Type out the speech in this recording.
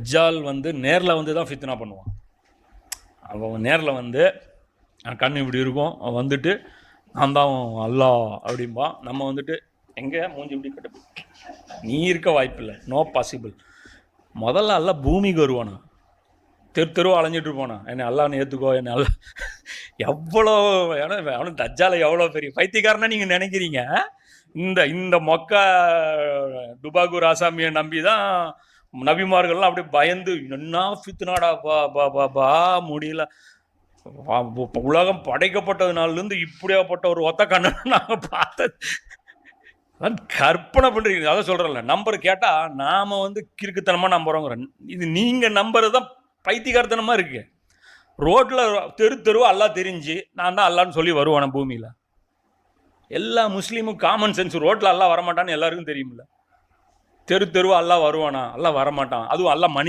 தஜ்ஜால் வந்து நேரில் வந்து தான் ஃபித்னா பண்ணுவான். அவன் நேரில் வந்து கண் இப்படி இருக்கும், அவன் வந்துட்டு நான் தான் அல்லாஹ் அப்படிம்பான். நம்ம வந்துட்டு எங்கே மூஞ்சி இப்படி கட்டு, நீ இருக்க வாய்ப்பில்லை, நோ பாசிபிள். முதல்ல அல்லாஹ் பூமிக்கு வருவானா, தெருவா அலைஞ்சிட்டு இருப்பானா, என்னை அல்லாஹ்னு ஏற்றுக்கோ, என்னை அல்லா எவ்வளோ அவனும் தஜ்ஜாலை எவ்வளோ பெரிய பைத்தியக்காரனா நீங்கள் நினைக்கிறீங்க. இந்த இந்த மொக்க டுபாகூர் ஆசாமியை நம்பி தான் நபிமார்கள்லாம் அப்படியே பயந்து என்ன ஃபித்னாடா பா பா பா பா முடியல. உலகம் படைக்கப்பட்டது நாள்லேருந்து இப்படியாப்பட்ட ஒரு ஒத்த கண்ணை நாங்கள் பார்த்தது கற்பனை பண்ணுறீங்க. அதான் சொல்கிறேன்ல, நம்பர் கேட்டால் நாம் வந்து கிறுக்குத்தனமாக நம்புகிறோங்கிறேன். இது நீங்கள் நம்புறது தான் பைத்தியக்காரத்தனமாக இருக்குது. ரோட்டில் தெருவா அல்லாஹ் தெரிஞ்சு நான் தான் அல்லான்னு சொல்லி வருவானே பூமியில். எல்லா முஸ்லீமும் காமன் சென்ஸ், ரோட்டில் அல்லாஹ் வரமாட்டான்னு எல்லாருக்கும் தெரியுமில்ல. தெருவா அல்லாஹ் வருவானா, அல்லாஹ் வரமாட்டான். அதுவும் அல்லாஹ் மணி